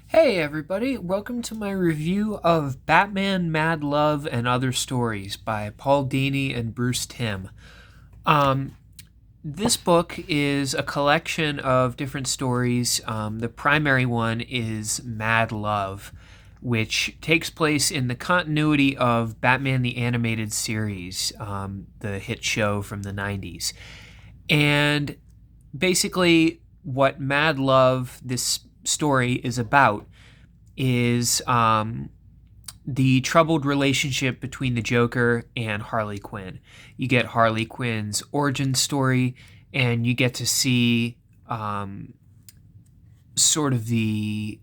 Hey everybody, welcome to my review of Batman Mad Love and Other Stories by Paul Dini and Bruce Timm. Um, this book is a collection of different stories. The primary one is Mad Love, which takes place in the continuity of Batman the Animated Series, the hit show from the 90s. And basically, what Mad Love, this story, is about is the troubled relationship between the Joker and Harley Quinn. You get Harley Quinn's origin story, and you get to see sort of the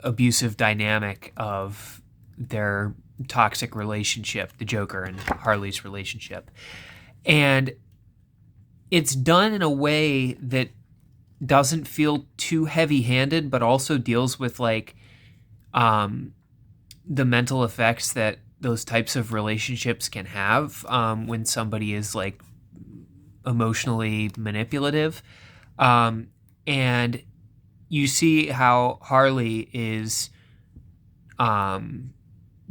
abusive dynamic of their toxic relationship, the Joker and Harley's relationship. And it's done in a way that doesn't feel too heavy-handed, but also deals with um, the mental effects that those types of relationships can have when somebody is like emotionally manipulative. And you see how Harley is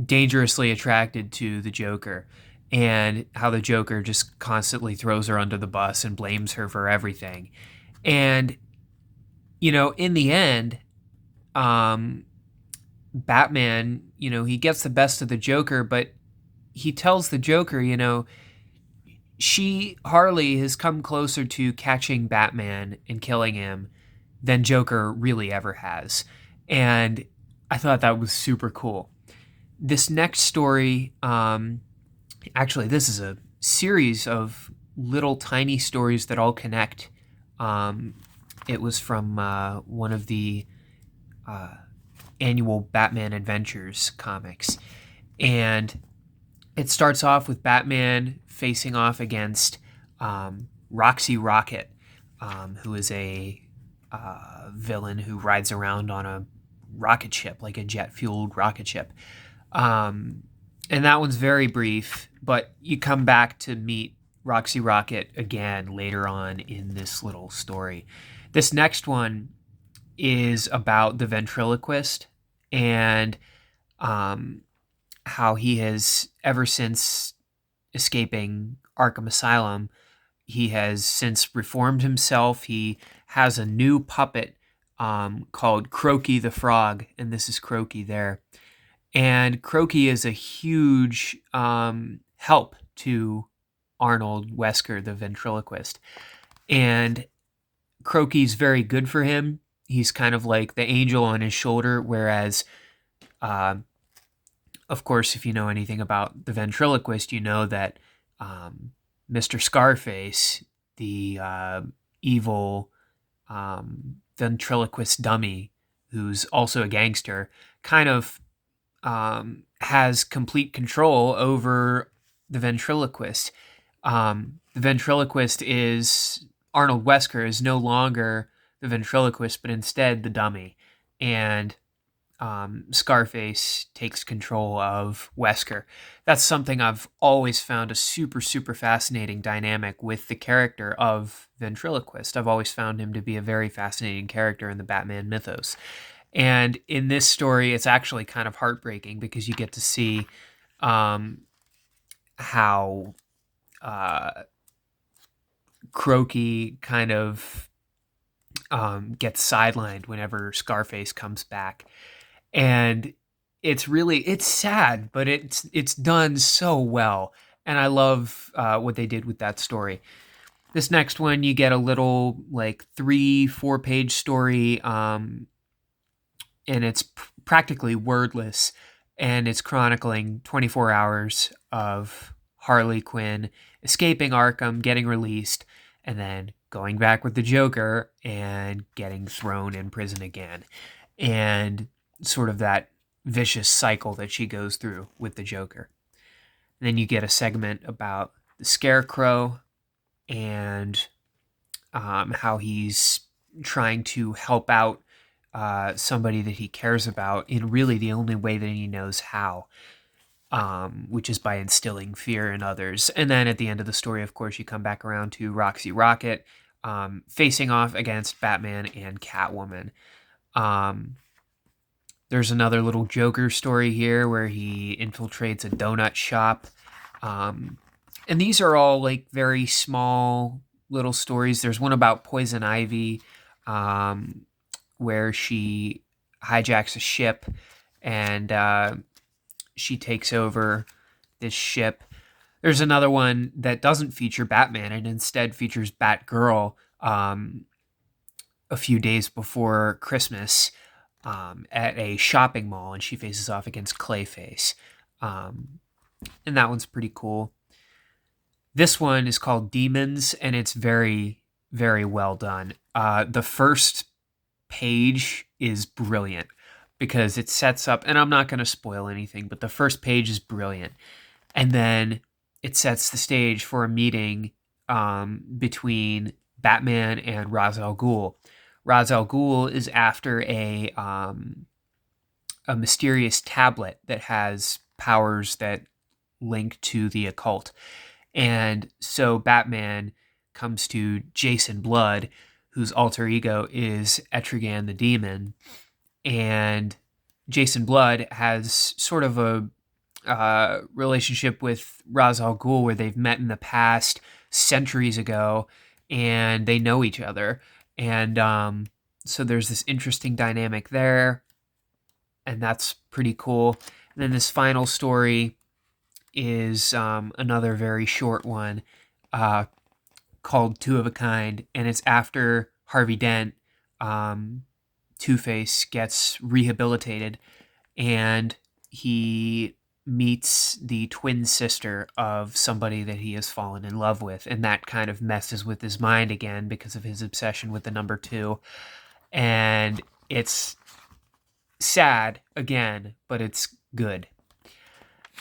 dangerously attracted to the Joker, and how the Joker just constantly throws her under the bus and blames her for everything. And, in the end, um, Batman, he gets the best of the Joker, but he tells the Joker, Harley has come closer to catching Batman and killing him than Joker really ever has. And I thought that was super cool. This next story, actually, this is a series of little tiny stories that all connect. It was from one of the annual Batman Adventures comics. And it starts off with Batman facing off against Roxy Rocket, who is a villain who rides around on a rocket ship, like a jet-fueled rocket ship. And that one's very brief, but you come back to meet Roxy Rocket again later on in this little story. This next one is about the ventriloquist and how he has, ever since escaping Arkham Asylum, he has since reformed himself. He has a new puppet called Croaky the Frog, and this is Croaky there. And Croaky is a huge help to Arnold Wesker, the ventriloquist. And Croaky's very good for him. He's kind of like the angel on his shoulder, whereas, of course, if you know anything about the ventriloquist, you know that Mr. Scarface, the evil ventriloquist dummy, who's also a gangster, kind of has complete control over the ventriloquist. The ventriloquist is Arnold Wesker is no longer the ventriloquist, but instead the dummy, and Scarface takes control of Wesker. That's something I've always found a super, super fascinating dynamic with the character of ventriloquist. I've always found him to be a very fascinating character in the Batman mythos. And in this story, it's actually kind of heartbreaking because you get to see how Croaky kind of gets sidelined whenever Scarface comes back. And it's sad, but it's done so well. And I love what they did with that story. This next one, you get a little like 3-4 page story, and it's practically wordless, and it's chronicling 24 hours of Harley Quinn escaping Arkham, getting released, and then going back with the Joker and getting thrown in prison again. And sort of that vicious cycle that she goes through with the Joker. And then you get a segment about the Scarecrow and how he's trying to help out somebody that he cares about in really the only way that he knows how, which is by instilling fear in others. And then at the end of the story, of course, you come back around to Roxy Rocket facing off against Batman and Catwoman. Um, there's another little Joker story here where he infiltrates a donut shop. Um, and these are all like very small little stories. There's one about Poison Ivy, um, where she hijacks a ship and she takes over this ship. There's another one that doesn't feature Batman and instead features Batgirl a few days before Christmas at a shopping mall, and she faces off against Clayface. Um, and that one's pretty cool. This one is called Demons, and it's very, very well done. The first page is brilliant because it sets up, and I'm not going to spoil anything, but the first page is brilliant. And then it sets the stage for a meeting between Batman and Ra's al Ghul. Ra's al Ghul is after a mysterious tablet that has powers that link to the occult. And so Batman comes to Jason Blood, whose alter ego is Etrigan the Demon. And Jason Blood has sort of a relationship with Ra's al Ghul where they've met in the past centuries ago and they know each other. And so there's this interesting dynamic there. And that's pretty cool. And then this final story is another very short one called Two of a Kind, and it's after Harvey Dent, Two-Face, gets rehabilitated, and he meets the twin sister of somebody that he has fallen in love with, and that kind of messes with his mind again because of his obsession with the number two. And it's sad again, but it's good.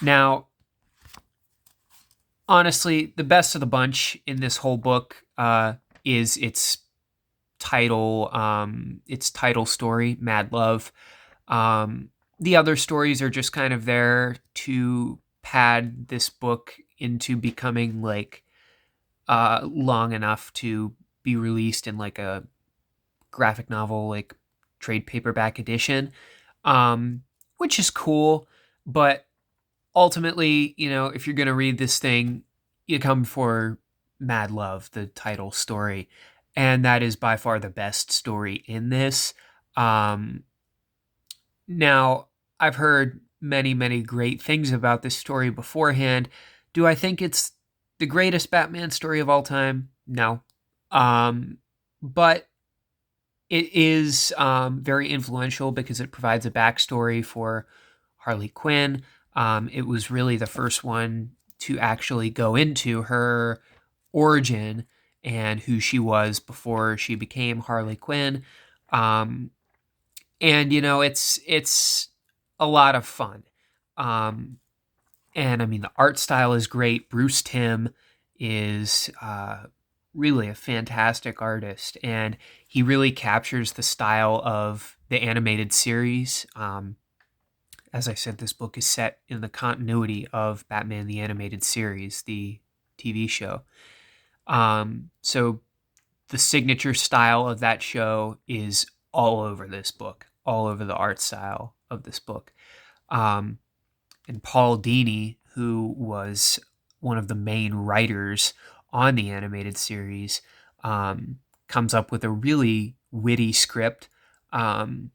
Now, honestly, the best of the bunch in this whole book is its title story, Mad Love. The other stories are just kind of there to pad this book into becoming like long enough to be released in like a graphic novel, like trade paperback edition, which is cool. But ultimately, if you're going to read this thing, you come for Mad Love, the title story. And that is by far the best story in this. Now, I've heard many, many great things about this story beforehand. Do I think it's the greatest Batman story of all time? No. But it is very influential because it provides a backstory for Harley Quinn. It was really the first one to actually go into her origin and who she was before she became Harley Quinn. And it's a lot of fun. And I mean, the art style is great. Bruce Timm is really a fantastic artist, and he really captures the style of the animated series. As I said, this book is set in the continuity of Batman the Animated Series, the TV show. So the signature style of that show is all over this book, all over the art style of this book. And Paul Dini, who was one of the main writers on the animated series, comes up with a really witty script. And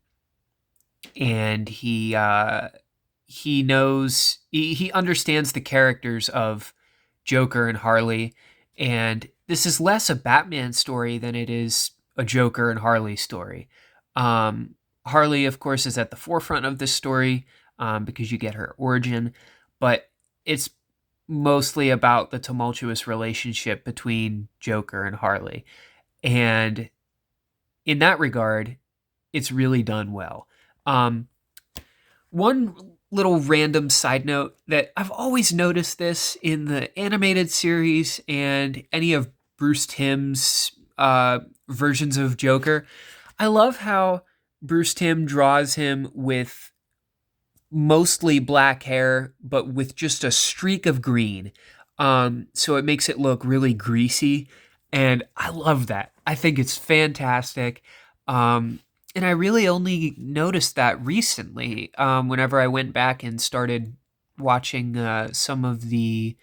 he knows, he understands the characters of Joker and Harley, and this is less a Batman story than it is a Joker and Harley story. Harley, of course, is at the forefront of this story because you get her origin, but it's mostly about the tumultuous relationship between Joker and Harley. And in that regard, it's really done well. One little random side note that I've always noticed this in the animated series and any of Bruce Timm's versions of Joker. I love how Bruce Timm draws him with mostly black hair, but with just a streak of green. So it makes it look really greasy. And I love that. I think it's fantastic. And I really only noticed that recently, whenever I went back and started watching um, some of the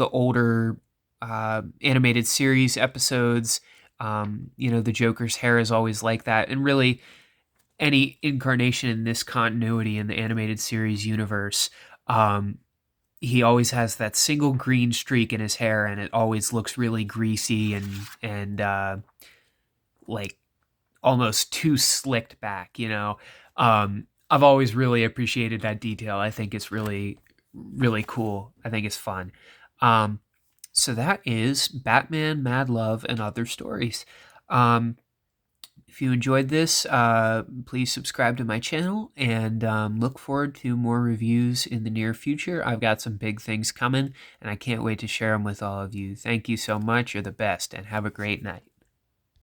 older animated series episodes. The Joker's hair is always like that, and really any incarnation in this continuity in the animated series universe. Um, he always has that single green streak in his hair, and it always looks really greasy and like almost too slicked back. I've always really appreciated that detail. I think it's really, really cool. I think it's fun. Um, so that is Batman, Mad Love, and Other Stories. Um, if you enjoyed this, please subscribe to my channel and look forward to more reviews in the near future. I've got some big things coming, and I can't wait to share them with all of you. Thank you so much. You're the best, and have a great night.